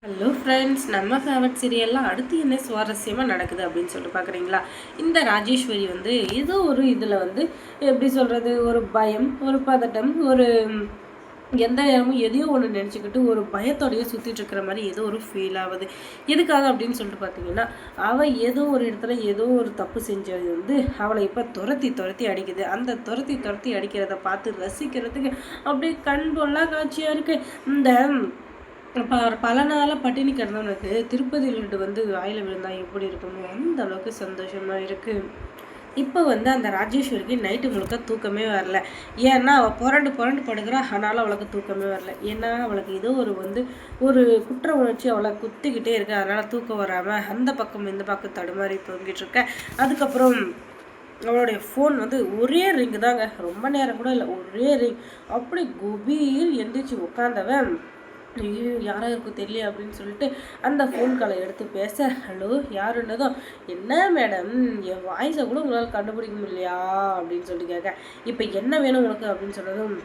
Hello friends, நம்ம favourite சீரியல்லாம் அடுத்து என்ன சுவாரஸ்யமாக நடக்குது அப்படின்னு சொல்லிட்டு பார்க்குறீங்களா? இந்த ராஜேஸ்வரி வந்து ஏதோ ஒரு இதில் வந்து எப்படி சொல்கிறது, ஒரு பயம், ஒரு பதட்டம், ஒரு எந்த நேரமும் எதையோ ஒன்று நினச்சிக்கிட்டு ஒரு பயத்தோடையே சுற்றிட்டு இருக்கிற மாதிரி ஏதோ ஒரு ஃபீல் ஆகுது. எதுக்காக அப்படின்னு சொல்லிட்டு பார்த்தீங்கன்னா, அவள் ஏதோ ஒரு இடத்துல ஏதோ ஒரு தப்பு செஞ்சது வந்து அவளை இப்போ துரத்தி துரத்தி அடிக்குது. அந்த துரத்தி துரத்தி அடிக்கிறத பார்த்து ரசிக்கிறதுக்கு அப்படியே கண் கொள்ளா காட்சியாக இருக்குது. இந்த பல நாளாக பட்டினி கிடந்தவனுக்கு திருப்பதி லட்டு வந்து வாயில் விழுந்தா எப்படி இருக்குமோ அந்த அளவுக்கு சந்தோஷமாக இருக்குது. இப்போ வந்து அந்த ராஜேஸ்வரிக்கு நைட்டு முழுக்க தூக்கமே வரல. ஏன்னா அவள் புரண்டு புரண்டு படுக்கிறா. ஆனாலும் அவளுக்கு தூக்கமே வரல. ஏன்னா அவளுக்கு ஏதோ ஒரு குற்ற உணர்ச்சி அவளை குத்திக்கிட்டே இருக்கு. அதனால் தூக்கம் வராமல் அந்த பக்கம் இந்த பக்கம் தடுமாறி தூங்கிட்டு இருக்க. அதுக்கப்புறம் அவளுடைய ஃபோன் வந்து ஒரே ரிங்கு தாங்க, ரொம்ப நேரம் கூட இல்லை, ஒரே ரிங். அப்படி குபீர் எந்திரிச்சு உட்காந்தவன், ஐயோ யாராக இருக்கும் தெரியல அப்படின்னு சொல்லிட்டு அந்த ஃபோன் காலை எடுத்து பேச, ஹலோ யாருன்னதும், என்ன மேடம் என் வாய்ஸை கூட உங்களால் கண்டுபிடிக்க முடியலையா அப்படின்னு சொல்லிட்டு கேட்க, இப்போ என்ன வேணும் உனக்கு அப்படின்னு சொன்னதும்,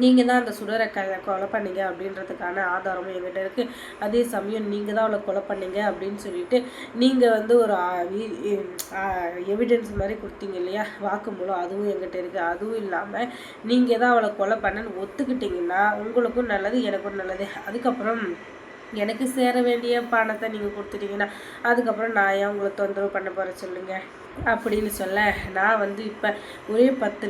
நீங்கள் தான் அந்த சுடரை கொலை பண்ணீங்க அப்படின்றதுக்கான ஆதாரமும் என்கிட்ட இருக்குது. அதே சமயம் நீங்கள் தான் அவளை கொலை பண்ணீங்க அப்படின்னு சொல்லிட்டு நீங்கள் வந்து ஒரு எவிடன்ஸ் மாதிரி கொடுத்தீங்க இல்லையா, வாக்குமூலம், அதுவும் என்கிட்ட இருக்குது. அதுவும் இல்லாமல் நீங்கள் தான் அவளை கொலை பண்ணன்னு ஒத்துக்கிட்டிங்கன்னா உங்களுக்கும் நல்லது, எனக்கும் நல்லது. அதுக்கப்புறம் எனக்கு சேர வேண்டிய பணத்தை நீங்கள் கொடுத்துட்டீங்கன்னா அதுக்கப்புறம் நான் ஏன் உங்களை தொந்தரவு பண்ண போகிற சொல்லுங்கள் அப்படின்னு சொல்ல, நான் வந்து இப்போ ஒரே 10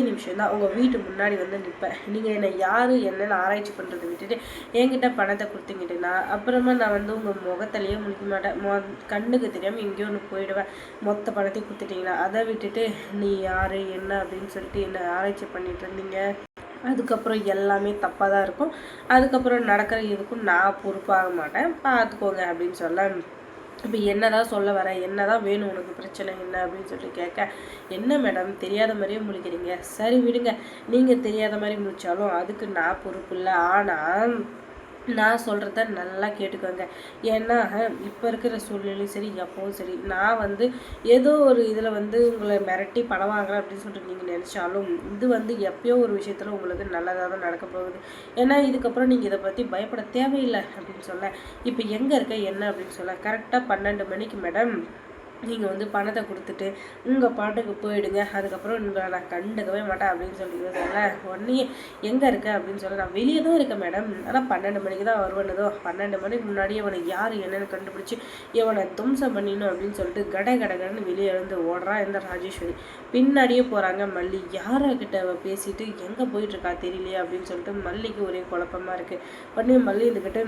நிமிஷம் தான் உங்கள் வீட்டு முன்னாடி வந்து நிற்பேன். நீங்கள் என்னை யார் என்னென்னு ஆராய்ச்சி பண்ணுறதை விட்டுட்டு என்கிட்ட பணத்தை கொடுத்தீங்கன்னா அப்புறமா நான் வந்து உங்கள் முகத்திலேயே முழிக்க மாட்டேன். கண்ணுக்கு தெரியாமல் எங்கேயோ ஒன்று போயிடுவேன். மொத்த பணத்தையும் கொடுத்துட்டிங்கன்னா அதை விட்டுட்டு நீ யார் என்ன அப்படின்னு சொல்லிட்டு என்னை ஆராய்ச்சி பண்ணிட்டு இருந்தீங்க. அதுக்கப்புறம் எல்லாமே தப்பாக தான் இருக்கும். அதுக்கப்புறம் நடக்கிற எதுக்கும் நான் பொறுப்பாக மாட்டேன், பார்த்துக்கோங்க அப்படின்னு சொல்ல, இப்போ என்ன தான் சொல்ல வர, என்ன தான் வேணும் உனக்கு, பிரச்சனை என்ன அப்படின்னு சொல்லிட்டு கேட்க, என்ன மேடம் தெரியாத மாதிரியே முழிக்கிறீங்க, சரி விடுங்க, நீங்கள் தெரியாத மாதிரி முழிச்சாலும் அதுக்கு நான் பொறுப்பு இல்லை. ஆனால் நான் சொல்கிறத நல்லா கேட்டுக்கோங்க. ஏன்னா இப்போ இருக்கிற சூழ்நிலையும் சரி, எப்பவும் சரி, நான் வந்து ஏதோ ஒரு இதில் வந்து உங்களை மிரட்டி பணம் வாங்குறேன் அப்படின்னு சொல்லிட்டு நீங்கள் நினச்சாலும் இது வந்து எப்பயோ ஒரு விஷயத்தில் உங்களுக்கு நல்லதாக தான் நடக்க போகுது. ஏன்னா இதுக்கப்புறம் நீங்கள் இதை பற்றி பயப்பட தேவையில்லை அப்படின்னு சொல்ல, இப்போ எங்கே இருக்க என்ன அப்படின்னு சொல்ல, கரெக்டாக 12 மணிக்கு மேடம் நீங்கள் வந்து பணத்தை கொடுத்துட்டு உங்கள் பாட்டுக்கு போயிடுங்க, அதுக்கப்புறம் உங்களை நான் கண்டுக்கவே மாட்டேன் அப்படின்னு சொல்லிடுறதால, உடனே எங்கே இருக்க அப்படின்னு சொல்ல, நான் வெளியே தான் இருக்கேன் மேடம், ஆனால் 12 மணிக்கு தான் வருவேன்னதோ, 12 மணிக்கு முன்னாடியே இவனை யார் என்னென்னு கண்டுபிடிச்சி இவனை தும்சம் பண்ணிடணும் அப்படின்னு சொல்லிட்டு கடன்னு வெளியே இருந்து ஓடுறான் இந்த ராஜேஸ்வரி. பின்னாடியே போகிறாங்க மல்லி. யார்கிட்ட பேசிட்டு எங்கே போயிட்டுருக்கா தெரியலையே அப்படின்னு சொல்லிட்டு மல்லிக்கு ஒரே குழப்பமாக இருக்குது. உடனே மல்லி இருந்துக்கிட்டு,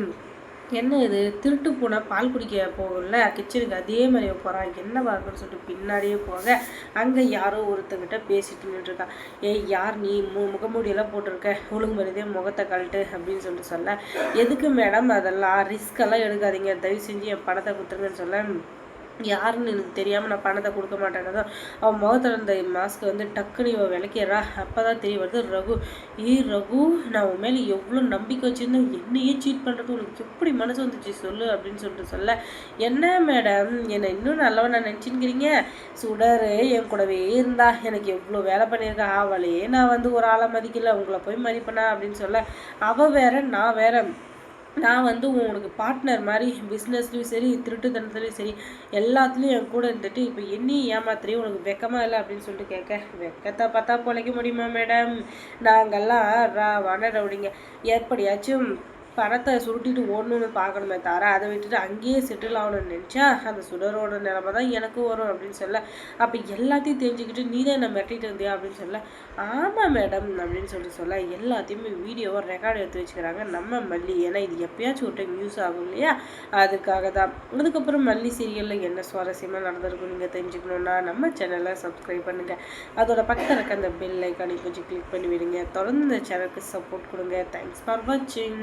என்ன இது திருட்டு பூனை பால் குடிக்க போகல கிச்சனுக்கு அதே மாதிரி போகிறான், என்னவா இருக்குன்னு சொல்லிட்டு பின்னாடியே போக அங்கே யாரோ ஒருத்தங்கிட்ட பேசிட்டு நின்றுருக்கா. ஏய் யார் நீ, முகமூடியெல்லாம் போட்டிருக்க, ஒழுங்கு மரியாதையே முகத்தை கழட்டு அப்படின்னு சொல்லிட்டு சொல்ல, எதுக்கு மேடம் அதெல்லாம் ரிஸ்கெல்லாம் எடுக்காதீங்க, தயவு செஞ்சு என் பணத்தை கொடுத்துருங்கன்னு சொல்ல, யாருன்னு எனக்கு தெரியாமல் நான் பணத்தை கொடுக்க மாட்டேன்னதும் அவன் முகத்தில் இருந்த மாஸ்க்கு வந்து டக்குனு இவன் விளக்கிறா. அப்போ தான் தெரிய வருது, ரகு, ரகு நான் உன் மேலே எவ்வளோ நம்பிக்கை வச்சுருந்தேன், என்னையே சீட் பண்ணுறது உனக்கு எப்படி மனசு வந்துச்சு சொல்லு அப்படின்னு சொல்லிட்டு சொல்ல, என்ன மேடம் என்னை இன்னும் நல்லவன் நான் நினச்சின்னுக்கிறீங்க, சுடர் என் கூடவே இருந்தா எனக்கு எவ்வளோ வேலை பண்ணியிருக்கா, அவளையே நான் வந்து ஒரு ஆளை மதிக்கல, உங்களை போய் மதிப்பேனா அப்படின்னு சொல்ல, அவள் வேற நான் வேற, நான் வந்து உனக்கு பார்ட்னர் மாதிரி பிஸ்னஸ்லேயும் சரி திருட்டுத்தனத்துலேயும் சரி எல்லாத்துலேயும் என் கூட இருந்துட்டு இப்போ என்னையும் ஏமாத்துறே, உனக்கு வெக்கமாக இல்லை அப்படின்னு சொல்லிட்டு கேட்க, வெக்கத்தை பார்த்தா பொழைக்க முடியுமா மேடம், நாங்கள்லாம் வன ரவுடிங்க, எப்படியாச்சும் பணத்தை சுருட்டிட்டு ஓடணும்னு பார்க்கணுமே தவிர அதை விட்டுட்டு அங்கேயே செட்டில் ஆகணும்னு நினச்சா அந்த சுடரோட நிலைமை தான் எனக்கும் வரும் அப்படின்னு சொல்ல, அப்போ எல்லாத்தையும் தெரிஞ்சுக்கிட்டு நீ தான் என்ன மிரட்டிட்டு இருந்தியா அப்படின்னு சொல்ல, ஆமாம் மேடம் அப்படின்னு சொல்ல, எல்லாத்தையுமே வீடியோவை ரெக்கார்டு எடுத்து வச்சுக்கிறாங்க நம்ம மல்லி. ஏன்னா இது எப்பயாச்சும் ஒரு டைம் யூஸ் ஆகும் இல்லையா, அதுக்காக தான். அதுக்கப்புறம் மல்லி சீரியலில் என்ன சுவாரஸ்யமாக நடந்திருக்கும் நீங்கள் தெரிஞ்சுக்கணுன்னா நம்ம சேனலை சப்ஸ்கிரைப் பண்ணுங்கள். அதோட பக்கத்தில் இருக்க அந்த பெல் ஐக்கானை கொஞ்சம் கிளிக் பண்ணி விடுங்க. தொடர்ந்து இந்த சேனலுக்கு சப்போர்ட் கொடுங்க. தேங்க்ஸ் ஃபார் வாட்சிங்.